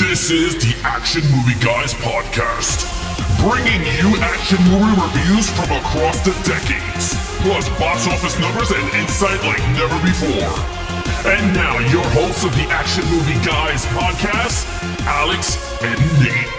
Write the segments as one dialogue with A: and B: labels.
A: This is the Action Movie Guys podcast, bringing you action movie reviews from across the decades, plus box office numbers and insight like never before. And now, your hosts of the Action Movie Guys podcast, Alex and Nate.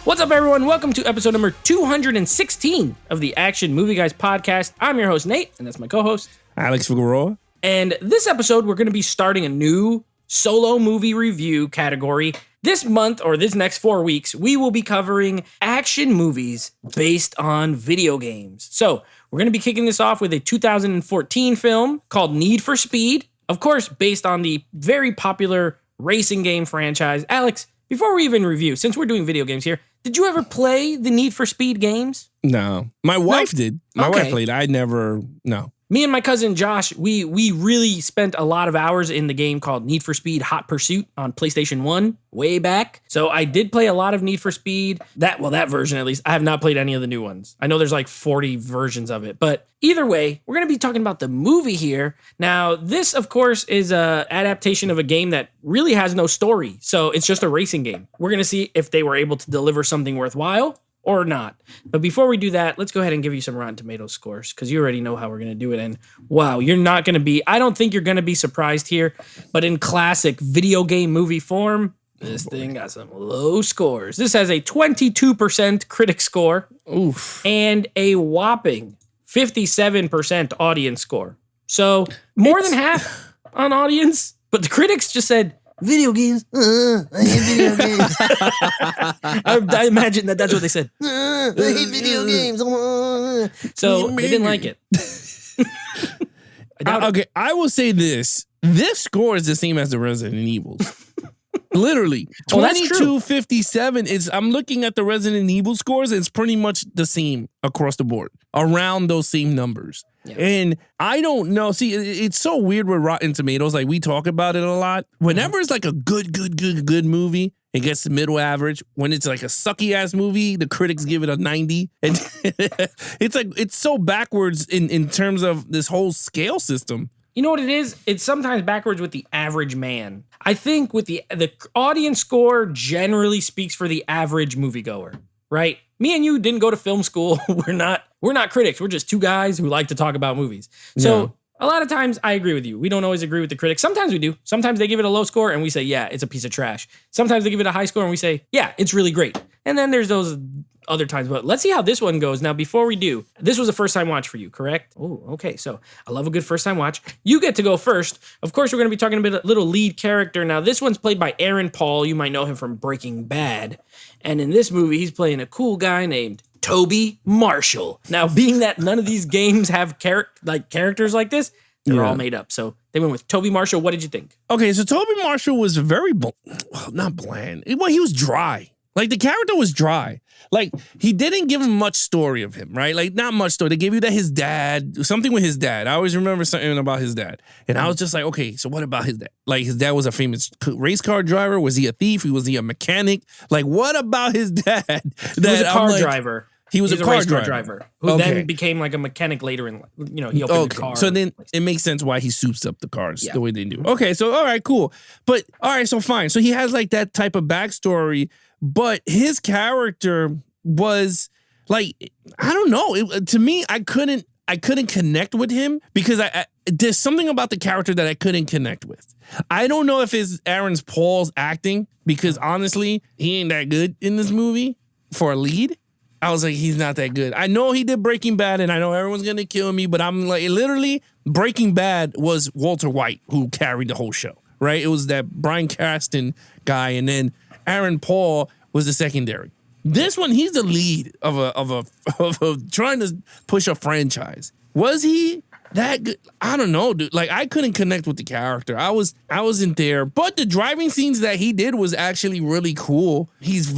B: What's up, everyone? Welcome to episode number 216 of the Action Movie Guys podcast. I'm your host, Nate, and that's my co-host,
C: Alex Figueroa.
B: And this episode, we're going to be starting a new solo movie review category. This month, or this next 4 weeks, we will be covering action movies based on video games. So we're going to be kicking this off with a 2014 film called Need for Speed. Of course, based on the very popular racing game franchise. Alex, before we even review, since we're doing video games here, did you ever play the Need for Speed games?
C: No. My wife did. My
B: Okay.
C: wife played. I never, no.
B: Me and my cousin Josh, we really spent a lot of hours in the game called Need for Speed Hot Pursuit on PlayStation 1 way back. So I did play a lot of Need for Speed. That version at least. I have not played any of the new ones. I know there's like 40 versions of it. But either way, we're going to be talking about the movie here. Now, this, of course, is an adaptation of a game that really has no story. So it's just a racing game. We're going to see if they were able to deliver something worthwhile or not. But before we do that, let's go ahead and give you some Rotten Tomatoes scores, because you already know how we're going to do it. And wow, I don't think you're going to be surprised here, but in classic video game movie form, this thing got some low scores. This has a 22% critic score.
C: Oof.
B: And a whopping 57% audience score. So more than half on audience, but the critics just said, video games. I hate video games. I imagine that's what they said. I hate video games. So they didn't like it.
C: Okay, I will say this. This score is the same as the Resident Evils. Literally.
B: Oh, that's true.
C: 2257 is, I'm looking at the Resident Evil scores, it's pretty much the same across the board, around those same numbers. Yeah. And I don't know. See, it's so weird with Rotten Tomatoes. Like, we talk about it a lot. Whenever it's like a good movie, it gets the middle average. When it's like a sucky ass movie, the critics give it a 90. And it's so backwards in terms of this whole scale system.
B: You know what it is? It's sometimes backwards with the average man. I think with the audience score generally speaks for the average moviegoer, right? Me and you didn't go to film school. We're not critics. We're just two guys who like to talk about movies. So a lot of times I agree with you. We don't always agree with the critics. Sometimes we do. Sometimes they give it a low score and we say, yeah, it's a piece of trash. Sometimes they give it a high score and we say, yeah, it's really great. And then there's those other times, but let's see how this one goes. Now, before we do, this was a first time watch for you, correct? Oh, okay. So I love a good first time watch. You get to go first. Of course, we're going to be talking about a little lead character. Now, this one's played by Aaron Paul. You might know him from Breaking Bad. And in this movie, he's playing a cool guy named Toby Marshall. Now, being that none of these games have characters like this, they're all made up. So they went with Toby Marshall. What did you think?
C: Okay, so Toby Marshall was very, not bland. Well, he was dry. Like, the character was dry. Like, he didn't give him much story of him, right? Like, not much story. They gave you that his dad, something with his dad. I always remember something about his dad. And I was just like, okay, so what about his dad? Like, his dad was a famous race car driver. Was he a thief? Was he a mechanic? Like, what about his dad?
B: He was a car driver.
C: He was a
B: race
C: car
B: driver who then became like a mechanic later in, he opened the car.
C: So then it makes sense why he soups up the cars the way they do. Okay, so all right, cool. But all right, so fine. So he has like that type of backstory, but his character was like, I don't know. To me, I couldn't connect with him because there's something about the character that I couldn't connect with. I don't know if it's Aaron Paul's acting, because honestly, he ain't that good in this movie for a lead. I was like, he's not that good. I know he did Breaking Bad, and I know everyone's going to kill me, but I'm like, literally, Breaking Bad was Walter White who carried the whole show, right? It was that Bryan Cranston guy, and then Aaron Paul was the secondary. This one, he's the lead of a trying to push a franchise. Was he that good? I don't know, dude. Like, I couldn't connect with the character. I wasn't there. But the driving scenes that he did was actually really cool. His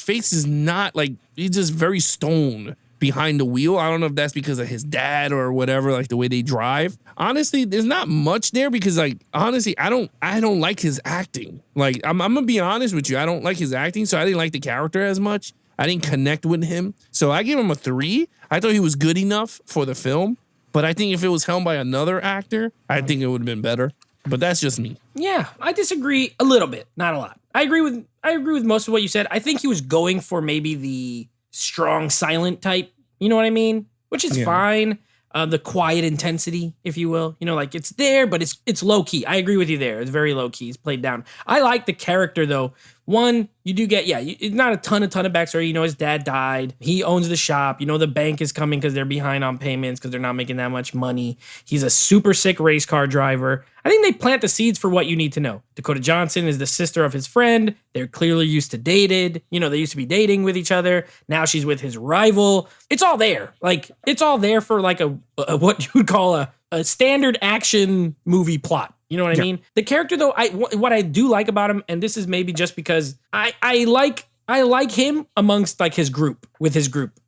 C: face is not like, he's just very stoned behind the wheel. I don't know if that's because of his dad or whatever, like the way they drive. Honestly, there's not much there because, like, honestly, I don't like his acting. Like, I'm gonna be honest with you. I don't like his acting, so I didn't like the character as much. I didn't connect with him. So I gave him a 3. I thought he was good enough for the film. But I think if it was helmed by another actor, I think it would have been better. But that's just me.
B: Yeah, I disagree a little bit, not a lot. I agree with most of what you said. I think he was going for maybe the strong silent type, you know what I mean? Which is fine. The quiet intensity, if you will. You know, like it's there, but it's low key. I agree with you there. It's very low key. It's played down. I like the character though. One, you do get, it's not a ton of backstory. You know, his dad died. He owns the shop. You know, the bank is coming because they're behind on payments because they're not making that much money. He's a super sick race car driver. I think they plant the seeds for what you need to know. Dakota Johnson is the sister of his friend. They're clearly used to dated. You know, they used to be dating with each other. Now she's with his rival. It's all there. Like, it's all there for like a what you would call a standard action movie plot. You know what I mean? The character, though, what I do like about him, and this is maybe just because I like him amongst like his group,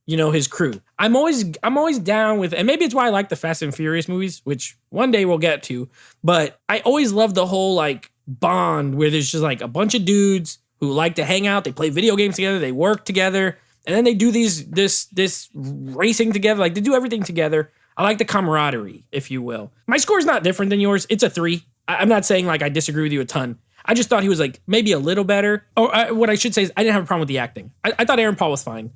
B: you know, his crew. I'm always down with, and maybe it's why I like the Fast and Furious movies, which one day we'll get to. But I always love the whole like bond where there's just like a bunch of dudes who like to hang out, they play video games together, they work together, and then they do this racing together, like they do everything together. I like the camaraderie, if you will. My score's not different than yours. It's a 3. I'm not saying like I disagree with you a ton. I just thought he was like maybe a little better. Or what I should say is I didn't have a problem with the acting. I thought Aaron Paul was fine.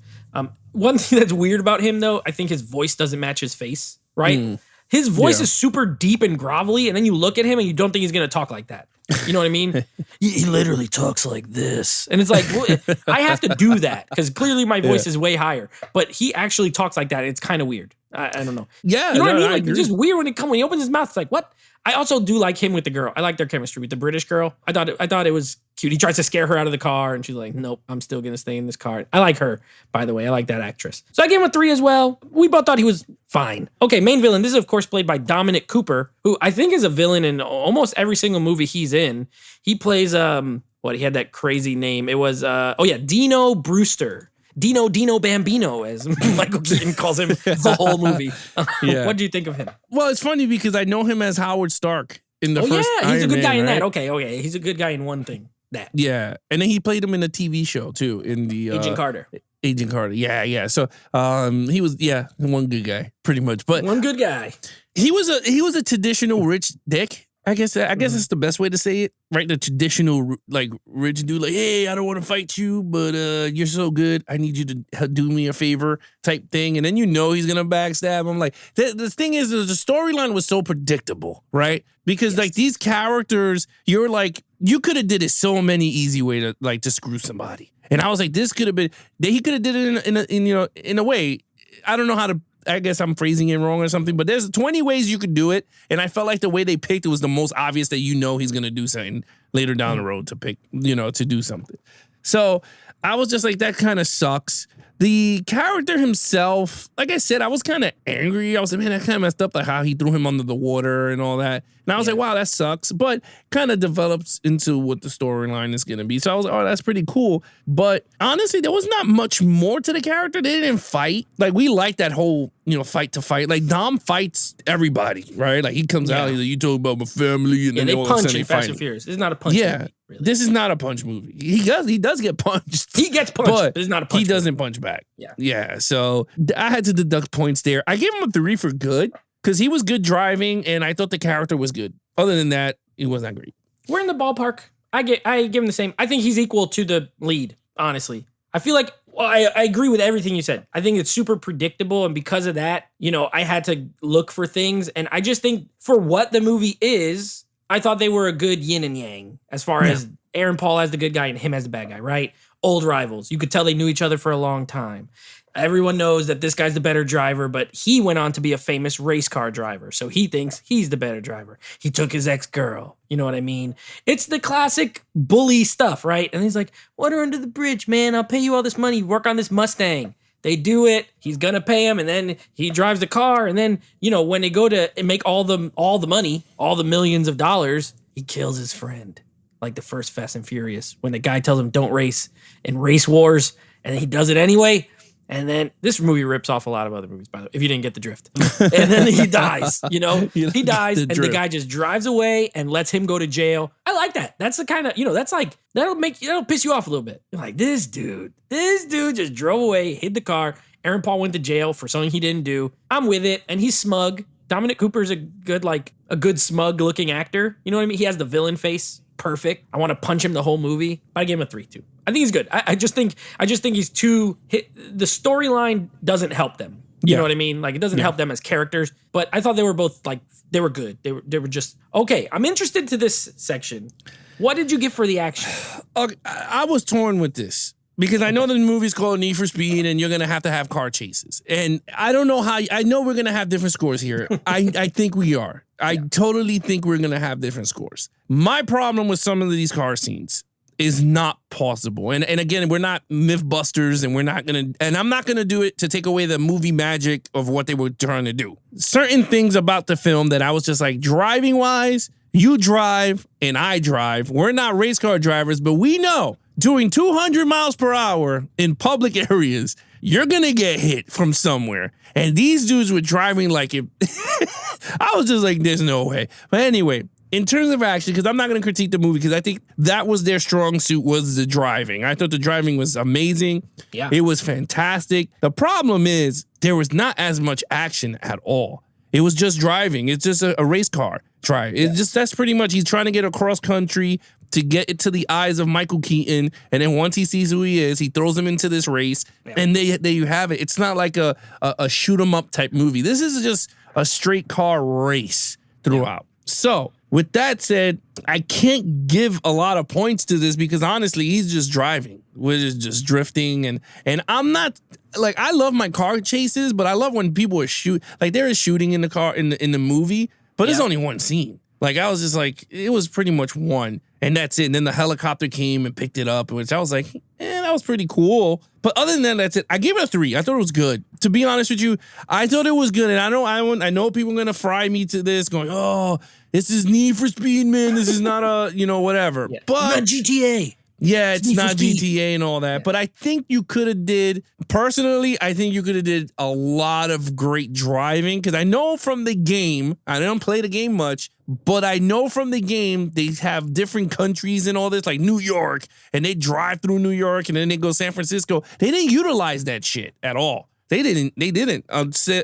B: One thing that's weird about him though, I think his voice doesn't match his face, right? His voice is super deep and grovelly, and then you look at him and you don't think he's gonna talk like that. You know what I mean? He literally talks like this. And it's like, well, I have to do that because clearly my voice is way higher. But he actually talks like that. It's kind of weird. I don't know.
C: Yeah.
B: You know what I mean? Like, it's just weird when he opens his mouth. It's like, what? I also do like him with the girl. I like their chemistry with the British girl. I thought it was cute. He tries to scare her out of the car and she's like, nope, I'm still going to stay in this car. I like her, by the way. I like that actress. So I gave him a 3 as well. We both thought he was fine. Okay, main villain. This is, of course, played by Dominic Cooper, who I think is a villain in almost every single movie he's in. He plays, he had that crazy name. It was, Dino Brewster. Dino Bambino, as Michael Keaton calls him the whole movie. What do you think of him?
C: Well, it's funny because I know him as Howard Stark in the first Iron
B: he's a good guy
C: Man,
B: in
C: right?
B: that. Okay. He's a good guy in one thing. That.
C: Yeah. And then he played him in a TV show, too, in the...
B: Agent Carter.
C: Agent Carter. Yeah. So he was, one good guy, pretty much. But
B: one good guy.
C: He was a traditional rich dick. I guess that's the best way to say it, right? The traditional like rich dude, like, hey, I don't want to fight you, but you're so good, I need you to do me a favor, type thing. And then you know he's gonna backstab him. Like the thing is, the storyline was so predictable, right? Because like these characters, you're like, you could have did it so many easy way to screw somebody. And I was like, this could have been, he could have did it in a way. I don't know how to. I guess I'm phrasing it wrong or something, but there's 20 ways you could do it. And I felt like the way they picked it was the most obvious that he's going to do something later down the road to pick, to do something. So I was just like, that kind of sucks. The character himself, like I said, I was kind of angry. I was like, man, that kind of messed up, like how he threw him under the water and all that. And I was like, wow, that sucks. But kind of develops into what the storyline is going to be. So I was like, oh, that's pretty cool. But honestly, there was not much more to the character. They didn't fight. Like, we like that whole, fight to fight. Like, Dom fights everybody, right? Like, he comes out, he's like, you talk about my family. And then
B: they
C: all of a
B: punch
C: sudden
B: in Fast and Furious. This is not a punch movie. Really.
C: This is not a punch movie. He does get punched.
B: He gets punched, but it's not a punch
C: He doesn't
B: movie.
C: punch back.
B: Yeah.
C: So I had to deduct points there. I gave him a 3 for good because he was good driving and I thought the character was good. Other than that, it was not great.
B: We're in the ballpark. I give him the same. I think he's equal to the lead, honestly. I feel like I agree with everything you said. I think it's super predictable. And because of that, I had to look for things. And I just think for what the movie is, I thought they were a good yin and yang as far as Aaron Paul as the good guy and him as the bad guy, right? Old rivals. You could tell they knew each other for a long time. Everyone knows that this guy's the better driver, but he went on to be a famous race car driver. So he thinks he's the better driver. He took his ex-girl. You know what I mean? It's the classic bully stuff, right? And he's like, water under the bridge, man. I'll pay you all this money. Work on this Mustang. They do it. He's going to pay him. And then he drives the car. And then, when they go to make all the money, all the millions of dollars, he kills his friend. Like the first Fast and Furious, when the guy tells him don't race in Race Wars. And then he does it anyway. And then this movie rips off a lot of other movies, by the way, if you didn't get the drift. And then he dies, he dies and the guy just drives away and lets him go to jail. I like that. That's the kind of, that's like, that'll piss you off a little bit. You're like, this dude just drove away, hid the car. Aaron Paul went to jail for something he didn't do. I'm with it. And he's smug. Dominic Cooper's a good smug looking actor. You know what I mean? He has the villain face. Perfect. I want to punch him the whole movie. But I gave him a 3 too. I think he's good. I just think he's too the storyline doesn't help them. You know what I mean? Like, it doesn't help them as characters. But I thought they were both like, they were good. They were just okay. I'm interested to this section. What did you give for the action?
C: Okay, I was torn with this. Because I know the movie's called Need for Speed and you're going to have car chases. And I don't know how, I know we're going to have different scores here. I think we are. I totally think we're going to have different scores. My problem with some of these car scenes is not possible. And again, we're not Mythbusters and we're not going to, and I'm not going to do it to take away the movie magic of what they were trying to do. Certain things about the film that I was just like, driving wise, you drive and I drive. We're not race car drivers, but we know doing 200 miles per hour in public areas, you're going to get hit from somewhere. And these dudes were driving like it. I was just like, there's no way. But anyway, in terms of action, because I'm not going to critique the movie because I think that was their strong suit was the driving. I thought the driving was amazing.
B: Yeah.
C: It was fantastic. The problem is there was not as much action at all. It was just driving. It's just a race car drive. It's just, that's pretty much, he's trying to get across country to get it to the eyes of Michael Keaton. And then once he sees who he is, he throws him into this race. Yeah. And there you have it. It's not like a shoot 'em up type movie. This is just a straight car race throughout. Yeah. So with that said, I can't give a lot of points to this because honestly, he's just driving. We're just drifting. And I'm not like, I love my car chases, but I love when people are like there is shooting in the car in the movie, but there's only one scene. Like I was just like, it was pretty much one. And that's it. And then the helicopter came and picked it up, which I was like, that was pretty cool. But other than that, that's it. I gave it a 3. I thought it was good. To be honest with you, I thought it was good. And I know people are going to fry me to this going, oh, this is Need for Speed, man. This is not whatever.
B: Yeah.
C: But
B: not GTA.
C: Yeah, it's not GTA and all that. Yeah. But I think you could have did a lot of great driving. Because I know from the game, I don't play the game much, but I know from the game they have different countries and all this, like New York, and they drive through New York and then they go San Francisco. They didn't utilize that shit at all. They didn't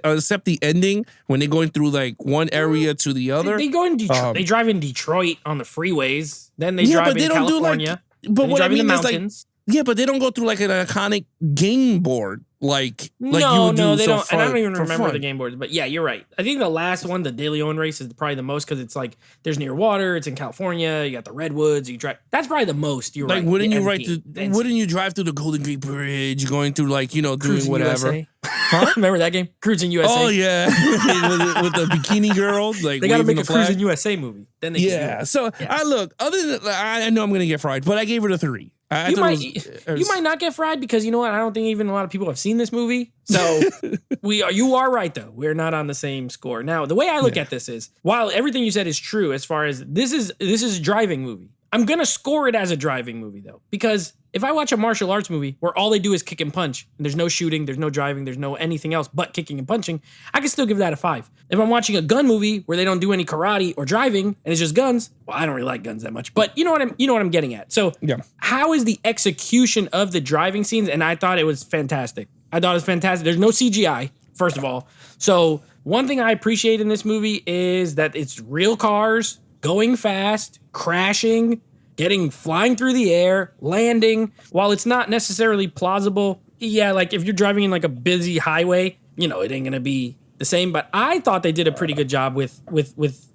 C: except the ending when they're going through like one area to the other.
B: They go in Detroit. They drive in Detroit on the freeways. Then they drive in California.
C: But what I mean is like, but they don't go through like an iconic game board like you would do.
B: They don't.
C: And
B: I don't even remember the game boards. But yeah, you're right. I think the last one, the De Leon race, is probably the most because it's like there's near water. It's in California. You got the redwoods. You drive. That's probably the most. You're right.
C: Wouldn't you drive through the Golden Gate Bridge, going through like doing
B: Cruising
C: whatever?
B: USA. Huh? Remember that game, Cruising USA?
C: Oh yeah, with the bikini girls. Like
B: they got to make a Cruising USA movie. Then they can do it.
C: So I look. Other than I know I'm gonna get fried, but I gave it a 3.
B: You might not get fried because you know what? I don't think even a lot of people have seen this movie. So you are right though. We're not on the same score. Now, the way I look at this is, while everything you said is true as far as this is a driving movie, I'm going to score it as a driving movie though, because if I watch a martial arts movie where all they do is kick and punch, and there's no shooting, there's no driving, there's no anything else but kicking and punching, I can still give that a 5. If I'm watching a gun movie where they don't do any karate or driving and it's just guns, well, I don't really like guns that much, but you know what I'm getting at. So how is the execution of the driving scenes? And I thought it was fantastic. There's no CGI, first of all. So one thing I appreciate in this movie is that it's real cars going fast, crashing, flying through the air, landing. While it's not necessarily plausible, like if you're driving in like a busy highway, it ain't gonna be the same. But I thought they did a pretty good job with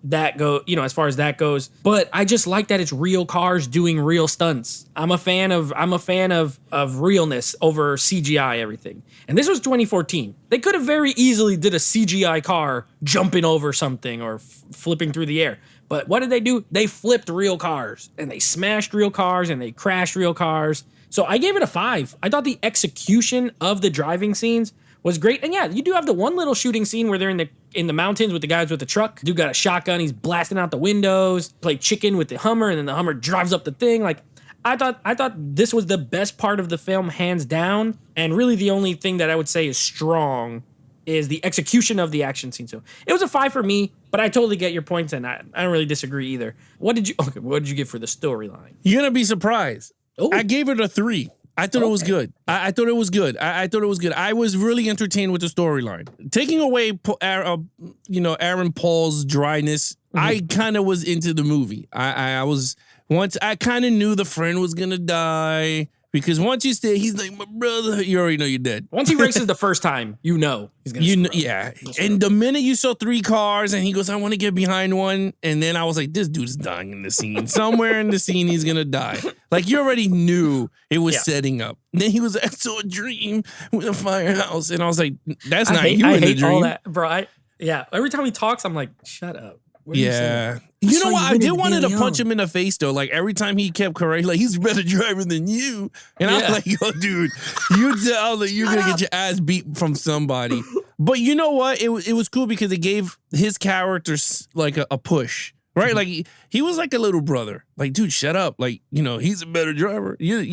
B: that as far as that goes. But I just like that it's real cars doing real stunts. I'm a fan of realness over CGI everything. And this was 2014. They could have very easily did a CGI car jumping over something or flipping through the air. But what did they do? They flipped real cars and they smashed real cars and they crashed real cars. So I gave it a 5. I thought the execution of the driving scenes was great. And yeah, you do have the one little shooting scene where they're in the mountains with the guys with the truck. Dude got a shotgun. He's blasting out the windows, play chicken with the Hummer, and then the Hummer drives up the thing. Like I thought this was the best part of the film, hands down. And really the only thing that I would say is strong is the execution of the action scene. So it was a 5 for me, but I totally get your points, and I don't really disagree either. What did you give for the storyline?
C: You're gonna be surprised.
B: Ooh.
C: I gave it a 3. I thought it was good. I thought it was good. I thought it was good. I was really entertained with the storyline. Taking away, Aaron Paul's dryness, I kind of was into the movie. I kind of knew the friend was gonna die. Because once you stay, he's like, my brother, you already know you're dead.
B: Once he races the first time, he's going to
C: yeah. And the minute you saw 3 cars and he goes, I want to get behind one. And then I was like, this dude's dying in the scene. Somewhere in the scene, he's going to die. Like, you already knew it was setting up. And then he was like, I saw a dream with a firehouse. And I was like, that's not you in the dream. All that,
B: bro. Every time he talks, I'm like, shut up.
C: Yeah. You know what? I did wanted to punch him in the face, though. Like, every time he kept correcting, like, he's a better driver than you. And I was like, yo, dude, you're going to get your ass beat from somebody. But you know what? It was cool because it gave his characters, like, a push. Right? Like, he was like a little brother. Like, dude, shut up. Like, he's a better driver. You're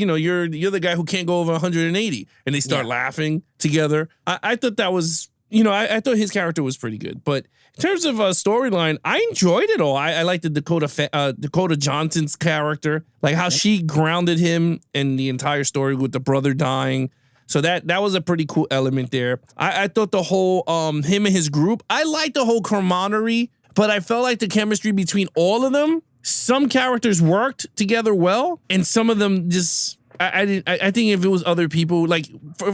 C: the guy who can't go over 180. And they start laughing together. I thought that was... I thought his character was pretty good. But in terms of storyline, I enjoyed it all. I liked the Dakota Johnson's character, like how she grounded him in the entire story with the brother dying. So that was a pretty cool element there. I thought the whole him and his group, I liked the whole camaraderie, but I felt like the chemistry between all of them, some characters worked together well, and some of them just... I think if it was other people, like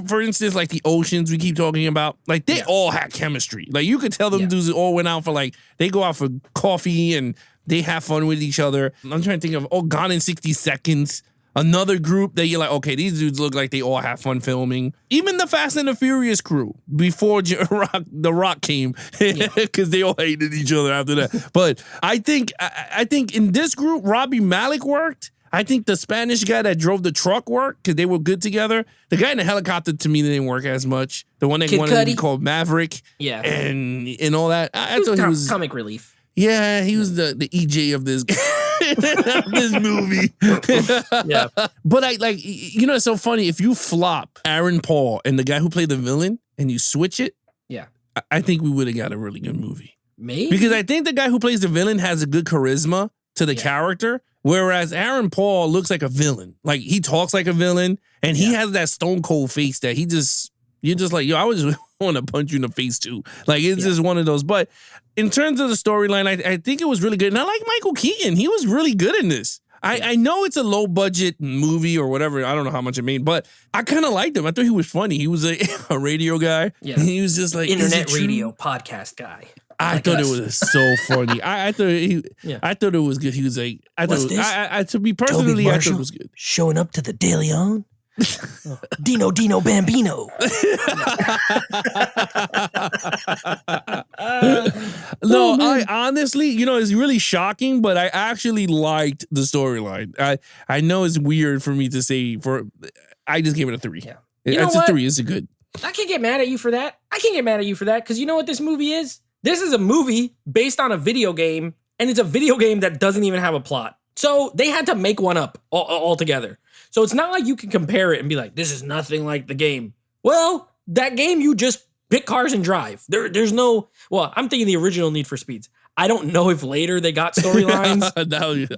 C: for instance, like the Oceans we keep talking about, like they all had chemistry. Like you could tell them dudes all went out for they go out for coffee and they have fun with each other. I'm trying to think of Gone in 60 Seconds, another group that you're like, okay, these dudes look like they all have fun filming. Even the Fast and the Furious crew before The Rock came, because they all hated each other after that. But I think in this group, Robbie Malek worked. I think the Spanish guy that drove the truck worked because they were good together. The guy in the helicopter, to me, didn't work as much. The one that wanted to be called Maverick.
B: Yeah.
C: And all that. I thought he was
B: comic relief.
C: Yeah, he was the EJ of this this movie.
B: Yeah.
C: But it's so funny. If you flop Aaron Paul and the guy who played the villain and you switch it, I think we would have got a really good movie.
B: Maybe.
C: Because I think the guy who plays the villain has a good charisma to the character. Whereas Aaron Paul looks like a villain. Like, he talks like a villain, and he has that stone cold face that you're just like, yo, I would just want to punch you in the face too. Like, it's just one of those. But in terms of the storyline, I think it was really good. And I like Michael Keaton. He was really good in this. I know it's a low budget movie or whatever. I don't know how much it made, but I kind of liked him. I thought he was funny. He was a radio guy. Yeah. And he was just like
B: internet radio podcast guy.
C: I thought it was so funny. I thought it was good. He was like, to be personally, I thought it was good.
B: Showing up to the De Leon. Dino Bambino.
C: No, I honestly, it's really shocking, but I actually liked the storyline. I know it's weird for me to say. I just gave it a 3. Yeah, it's a 3. It's a good.
B: I can't get mad at you for that. Because you know what this movie is? This is a movie based on a video game, and it's a video game that doesn't even have a plot. So they had to make one up altogether. So it's not like you can compare it and be like, this is nothing like the game. Well, that game, you just pick cars and drive. There's no, I'm thinking the original Need for Speeds. I don't know if later they got storylines.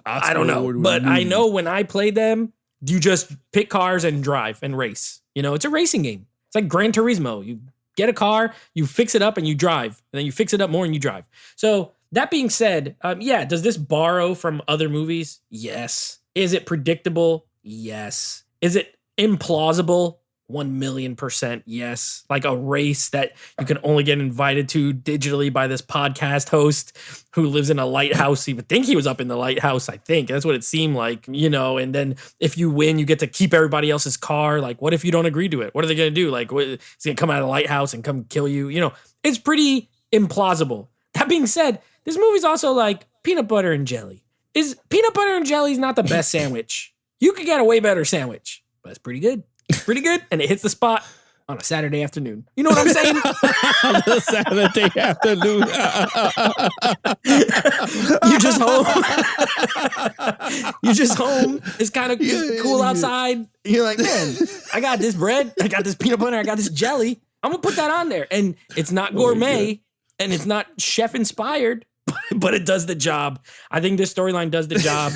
B: I don't know. But I know when I played them, you just pick cars and drive and race. It's a racing game. It's like Gran Turismo. You get a car, you fix it up and you drive. And then you fix it up more and you drive. So that being said, does this borrow from other movies? Yes. Is it predictable? Yes. Is it implausible? 1,000,000% yes. Like a race that you can only get invited to digitally by this podcast host who lives in a lighthouse. You would think he was up in the lighthouse, I think. That's what it seemed like, and then if you win, you get to keep everybody else's car. Like, what if you don't agree to it? What are they going to do? Like, is he going to come out of the lighthouse and come kill you? It's pretty implausible. That being said, this movie's also like peanut butter and jelly. Peanut butter and jelly is not the best sandwich. You could get a way better sandwich, but it's pretty good. Pretty good, and it hits the spot on a Saturday afternoon. You know what I'm saying?
C: Saturday afternoon.
B: You're just home. It's kind of cool outside. You're like, man, I got this bread, I got this peanut butter, I got this jelly. I'm gonna put that on there, and it's not gourmet, and it's not chef inspired, but it does the job. I think this storyline does the job.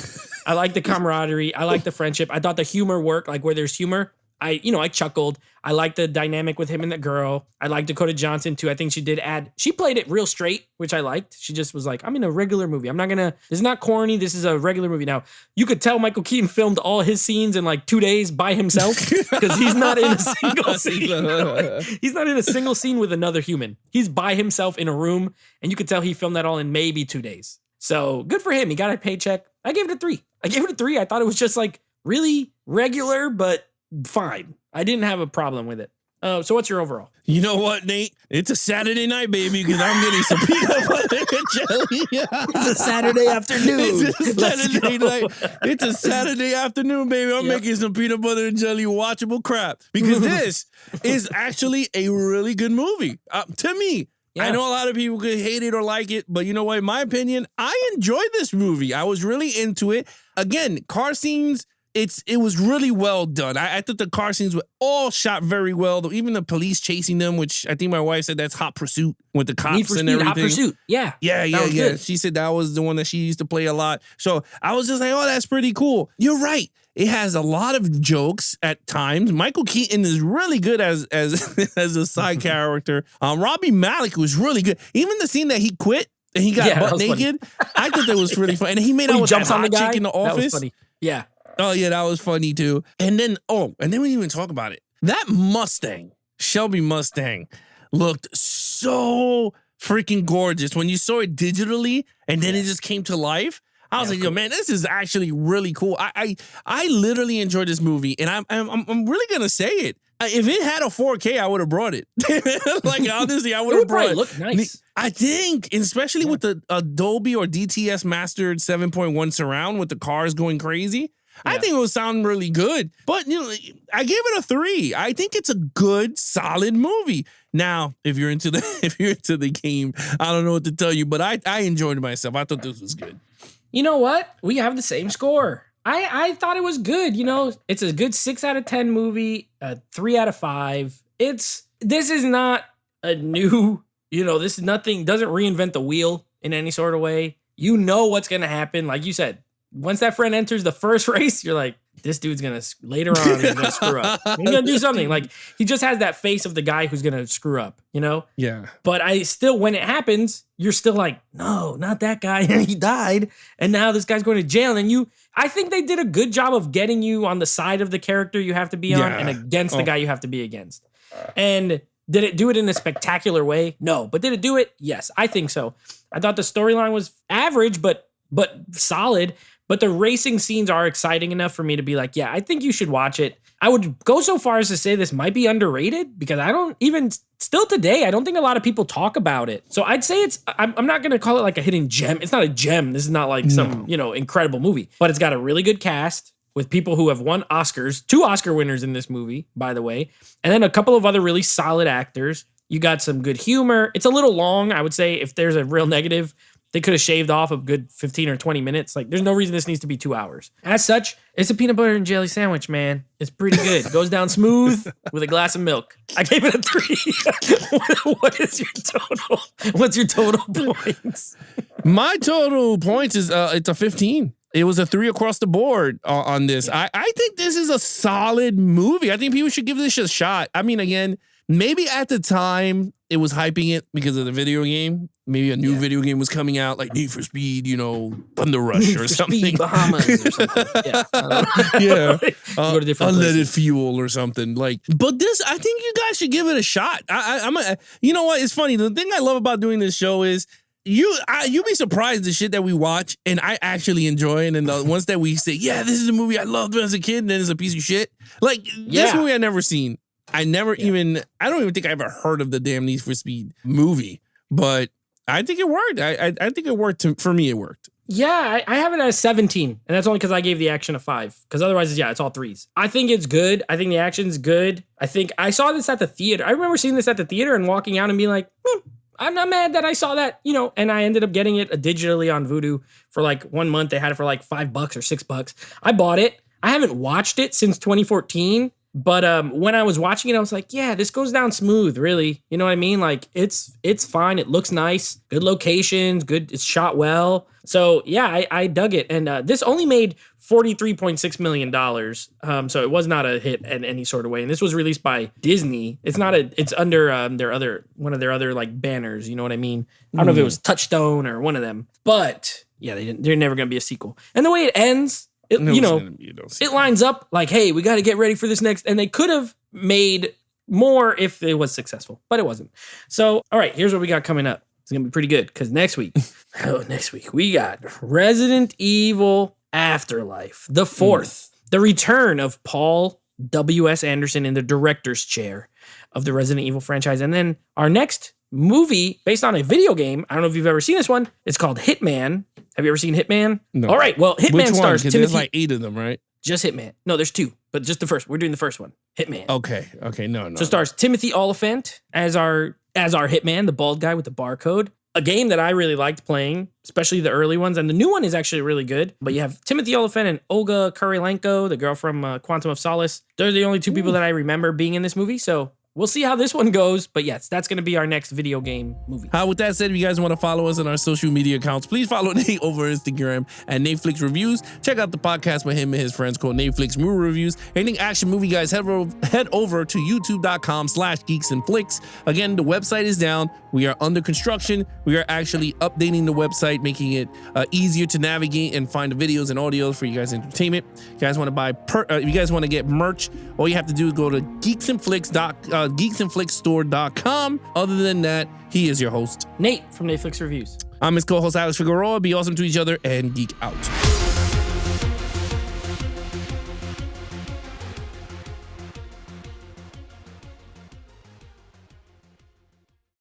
B: I like the camaraderie. I like the friendship. I thought the humor worked. Like where there's humor, I chuckled. I liked the dynamic with him and the girl. I liked Dakota Johnson too. I think she played it real straight, which I liked. She just was like, I'm in a regular movie. This is not corny. This is a regular movie. Now, you could tell Michael Keaton filmed all his scenes in like 2 days by himself because he's not in a single scene. He's not in a single scene with another human. He's by himself in a room, and you could tell he filmed that all in maybe 2 days. So good for him. He got a paycheck. I gave it a 3. I thought it was just like really regular, but fine. I didn't have a problem with it. So what's your overall?
C: You know what, Nate? It's a Saturday night, baby, because I'm getting some peanut butter and jelly.
B: It's a Saturday afternoon.
C: It's a Saturday afternoon, baby. I'm making some peanut butter and jelly watchable crap because this is actually a really good movie to me. Yeah. I know a lot of people could hate it or like it, but you know what? In my opinion, I enjoyed this movie. I was really into it. Again, car scenes. It was really well done. I thought the car scenes were all shot very well. Even the police chasing them, which I think my wife said that's Hot Pursuit with the cops and everything. Hot Pursuit,
B: yeah.
C: Yeah. Good. She said that was the one that she used to play a lot. So I was just like, oh, that's pretty cool. You're right. It has a lot of jokes at times. Michael Keaton is really good as a side character. Rami Malek was really good. Even the scene that he quit and he got butt naked, I thought that was really funny. And he made out with that hot chick in the office. That was funny.
B: Yeah.
C: Oh, yeah, that was funny, too. And then we didn't even talk about it. That Mustang, Shelby Mustang, looked so freaking gorgeous. When you saw it digitally and then it just came to life, I was like, yo, man, this is actually really cool. I literally enjoyed this movie, and I'm really going to say it. If it had a 4K, I would have brought it. Like, honestly, I would have brought it.
B: Look nice.
C: I think, especially with the Dolby or DTS mastered 7.1 surround with the cars going crazy, I think it would sound really good. But, I gave it a 3. I think it's a good, solid movie. Now, if you're into the game, I don't know what to tell you, but I enjoyed myself. I thought this was good.
B: You know what? We have the same score. I thought it was good. It's a good 6 out of 10 movie, 3 out of 5. This is not a new, this is nothing, doesn't reinvent the wheel in any sort of way. You know what's going to happen. Like you said, once that friend enters the first race, you're like, this dude's going to, later on, he's going to screw up. He's going to do something. Like, he just has that face of the guy who's going to screw up,
C: Yeah.
B: But when it happens, you're still like, no, not that guy. He died. And now this guy's going to jail. And I think they did a good job of getting you on the side of the character you have to be on and against the guy you have to be against. And did it do it in a spectacular way? No. But did it do it? Yes, I think so. I thought the storyline was average, but solid. But the racing scenes are exciting enough for me to be like, yeah, I think you should watch it. I would go so far as to say this might be underrated because still today, I don't think a lot of people talk about it. So I'd say I'm not going to call it like a hidden gem. It's not a gem. This is not like some, incredible movie, but it's got a really good cast with people who have won Oscars, 2 Oscar winners in this movie, by the way, and then a couple of other really solid actors. You got some good humor. It's a little long. I would say if there's a real negative, they could have shaved off a good 15 or 20 minutes. Like, there's no reason this needs to be 2 hours. As such, it's a peanut butter and jelly sandwich, man. It's pretty good. It goes down smooth with a glass of milk. I gave it a 3. What is your total? What's your total points?
C: My total points is it's a 15. It was a 3 across the board on this. Yeah. I think this is a solid movie. I think people should give this a shot. I mean, again, maybe at the time it was hyping it because of the video game. Maybe a new video game was coming out, like Need for Speed, Thunder Rush or something.
B: Speed Bahamas or something. Yeah.
C: Unleaded fuel or something. But this, I think you guys should give it a shot. You know what? It's funny. The thing I love about doing this show is you'd be surprised the shit that we watch and I actually enjoy. And then the ones that we say, yeah, this is a movie I loved as a kid, and then it's a piece of shit. This movie I never seen. I don't even think I ever heard of the damn Need for Speed movie, but I think it worked. I think it worked. For me, it worked.
B: Yeah, I have it at a 17, and that's only because I gave the action a 5. Because otherwise, it's all 3s. I think it's good. I think the action's good. I think I saw this at the theater. I remember seeing this at the theater and walking out and being like, I'm not mad that I saw that, and I ended up getting it digitally on Vudu for 1 month. They had it for $5 or $6. I bought it. I haven't watched it since 2014. But when I was watching it, I was like, yeah, this goes down smooth, really. You know what I mean? Like it's fine. It looks nice. Good locations. Good. It's shot well. So yeah, I dug it. And this only made $43.6 million. So it was not a hit in any sort of way. And this was released by Disney. It's under one of their other like banners. You know what I mean? I don't know if it was Touchstone or one of them. But yeah, they're never going to be a sequel. And the way it ends, it lines up like, hey, we got to get ready for this next. And they could have made more if it was successful, but it wasn't. So, all right, here's what we got coming up. It's going to be pretty good because next week we got Resident Evil Afterlife, the fourth, the return of Paul W.S. Anderson in the director's chair of the Resident Evil franchise. And then our next movie based on a video game. I don't know if you've ever seen this one. It's called Hitman. Have you ever seen Hitman?
C: No.
B: All right. Well, Hitman stars Timothy.
C: There's like 8 of them, right?
B: Just Hitman. No, there's 2, but just the first. We're doing the first one. Hitman.
C: Okay. No.
B: So stars Timothy Olyphant as our Hitman, the bald guy with the barcode. A game that I really liked playing, especially the early ones. And the new one is actually really good. But you have Timothy Olyphant and Olga Kurylenko, the girl from Quantum of Solace. They're the only 2 people that I remember being in this movie. So we'll see how this one goes, but yes, that's going to be our next video game movie.
C: With that said, if you guys want to follow us on our social media accounts, please follow Nate over Instagram at Netflix Reviews. Check out the podcast with him and his friends called Netflix Movie Reviews. Anything action movie, guys, head over to youtube.com/geeksandflicks. Again, the website is down. We are under construction. We are actually updating the website, making it easier to navigate and find the videos and audios for you guys' entertainment. If you guys want to if you guys want to get merch, all you have to do is go to geeksandflicksstore.com. Other than that, he is your host,
B: Nate from Netflix Reviews.
C: I'm his co-host, Alex Figueroa. Be awesome to each other and geek out.